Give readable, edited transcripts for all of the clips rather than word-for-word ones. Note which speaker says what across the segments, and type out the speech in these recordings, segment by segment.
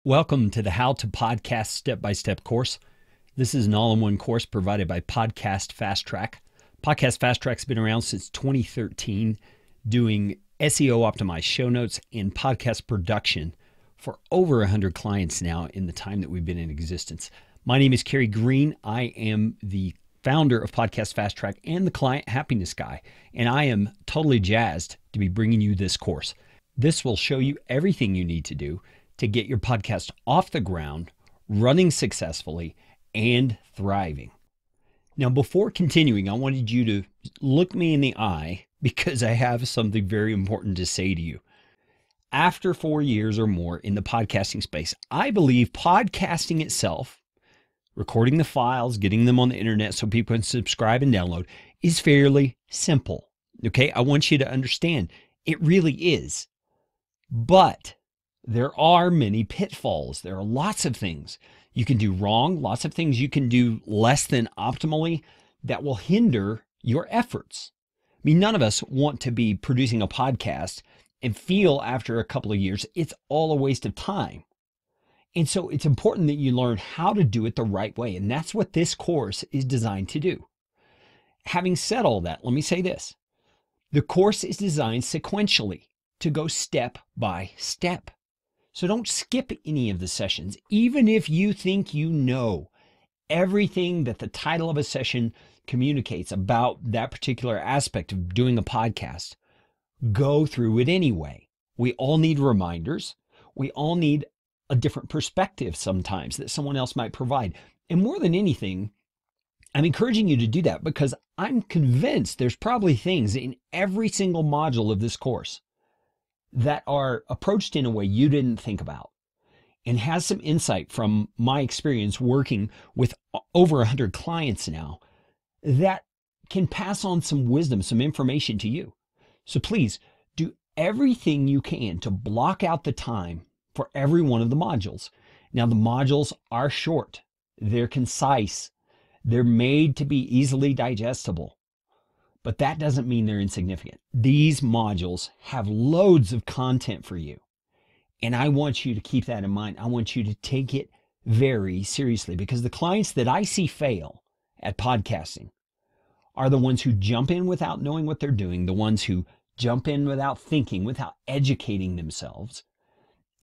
Speaker 1: Welcome to the How to Podcast Step-by-Step course. This is an all-in-one course provided by Podcast Fast Track. Podcast Fast Track's been around since 2013, doing SEO optimized show notes and podcast production for over 100 clients now in the time that we've been in existence. My name is Kerry Green. I am the founder of Podcast Fast Track and the client happiness guy, and I am totally jazzed to be bringing you this course. This will show you everything you need to do to get your podcast off the ground, running successfully, and thriving. Now, before continuing, I wanted you to look me in the eye because I have something very important to say to you. After 4 years or more in the podcasting space, I believe podcasting itself, recording the files, getting them on the internet so people can subscribe and download, is fairly simple. Okay, I want you to understand it really is. But there are many pitfalls. There are lots of things you can do wrong, lots of things you can do less than optimally that will hinder your efforts. I mean, none of us want to be producing a podcast and feel after a couple of years it's all a waste of time. And so it's important that you learn how to do it the right way. And that's what this course is designed to do. Having said all that, let me say this. The course is designed sequentially to go step by step. So don't skip any of the sessions, even if you think you know everything that the title of a session communicates about that particular aspect of doing a podcast. Go through it anyway. We all need reminders. We all need a different perspective sometimes that someone else might provide. And more than anything, I'm encouraging you to do that because I'm convinced there's probably things in every single module of this course that are approached in a way you didn't think about and has some insight from my experience working with over 100 clients now that can pass on some wisdom, some information to you. So please do everything you can to block out the time for every one of the modules. Now, the modules are short. They're concise. They're made to be easily digestible. But that doesn't mean they're insignificant. These modules have loads of content for you. And I want you to keep that in mind. I want you to take it very seriously because the clients that I see fail at podcasting are the ones who jump in without knowing what they're doing, the ones who jump in without thinking, without educating themselves,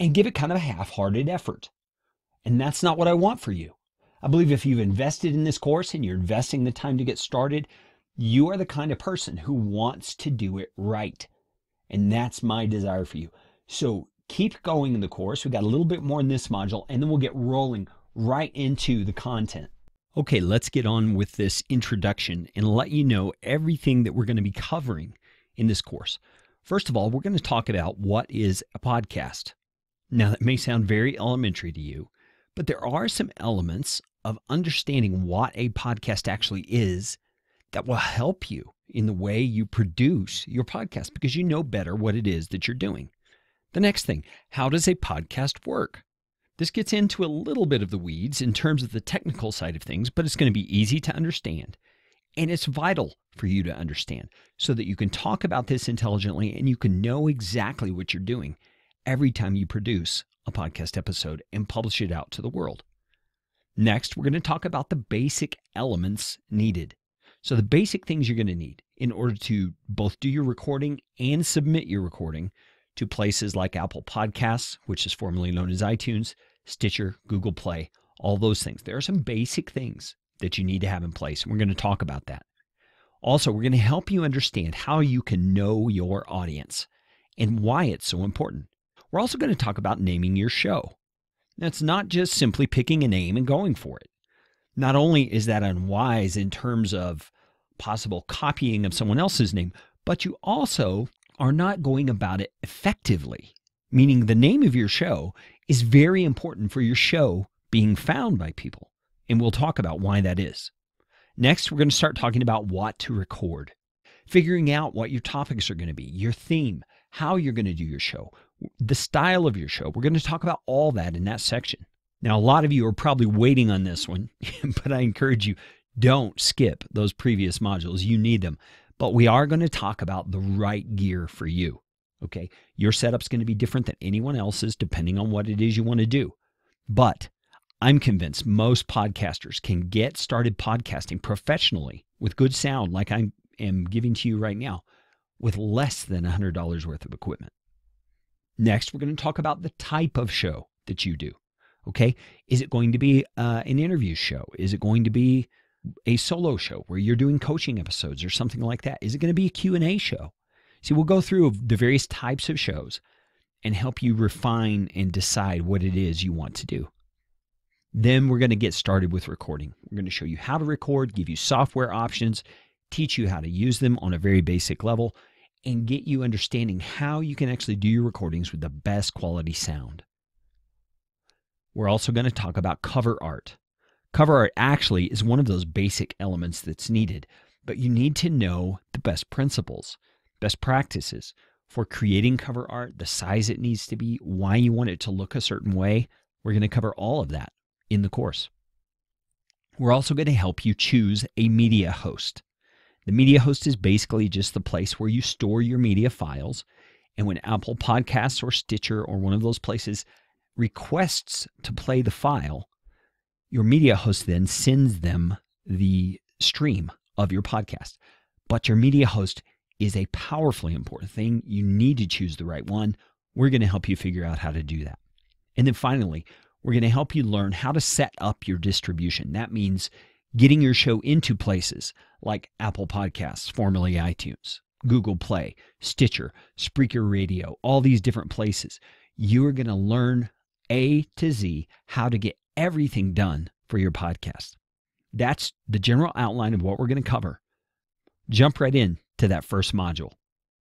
Speaker 1: and give it kind of a half-hearted effort. And that's not what I want for you. I believe if you've invested in this course and you're investing the time to get started, you are the kind of person who wants to do it right. And that's my desire for you. So keep going in the course. We got a little bit more in this module, and then we'll get rolling right into the content. Okay, let's get on with this introduction and let you know everything that we're going to be covering in this course. First of all, we're going to talk about what is a podcast. Now, that may sound very elementary to you, but there are some elements of understanding what a podcast actually is that will help you in the way you produce your podcast because you know better what it is that you're doing. The next thing, how does a podcast work? This gets into a little bit of the weeds in terms of the technical side of things, but it's going to be easy to understand. And it's vital for you to understand so that you can talk about this intelligently and you can know exactly what you're doing every time you produce a podcast episode and publish it out to the world. Next, we're going to talk about the basic elements needed. So the basic things you're going to need in order to both do your recording and submit your recording to places like Apple Podcasts, which is formerly known as iTunes, Stitcher, Google Play, all those things. There are some basic things that you need to have in place, and we're going to talk about that. Also, we're going to help you understand how you can know your audience and why it's so important. We're also going to talk about naming your show. Now, it's not just simply picking a name and going for it. Not only is that unwise in terms of possible copying of someone else's name, but you also are not going about it effectively, meaning the name of your show is very important for your show being found by people. And we'll talk about why that is. Next, we're going to start talking about what to record, figuring out what your topics are going to be, your theme, how you're going to do your show, the style of your show. We're going to talk about all that in that section. Now, a lot of you are probably waiting on this one, but I encourage you, don't skip those previous modules. You need them. But we are going to talk about the right gear for you. Okay, your setup's going to be different than anyone else's depending on what it is you want to do. But I'm convinced most podcasters can get started podcasting professionally with good sound like I am giving to you right now with less than $100 worth of equipment. Next, we're going to talk about the type of show that you do. Okay, is it going to be an interview show? Is it going to be a solo show where you're doing coaching episodes or something like that? Is it going to be a Q&A show? See, we'll go through the various types of shows and help you refine and decide what it is you want to do. Then we're going to get started with recording. We're going to show you how to record, give you software options, teach you how to use them on a very basic level, and get you understanding how you can actually do your recordings with the best quality sound. We're also going to talk about cover art. Cover art actually is one of those basic elements that's needed, but you need to know the best principles, best practices for creating cover art, the size it needs to be, why you want it to look a certain way. We're going to cover all of that in the course. We're also going to help you choose a media host. The media host is basically just the place where you store your media files, and when Apple Podcasts or Stitcher or one of those places requests to play the file, your media host then sends them the stream of your podcast. But your media host is a powerfully important thing. You need to choose the right one. We're going to help you figure out how to do that. And then finally, we're going to help you learn how to set up your distribution. That means getting your show into places like Apple Podcasts, formerly iTunes, Google Play, Stitcher, Spreaker Radio, all these different places. You are going to learn A to Z how to get everything done for your podcast. That's the general outline of what we're going to cover. Jump right in to that first module.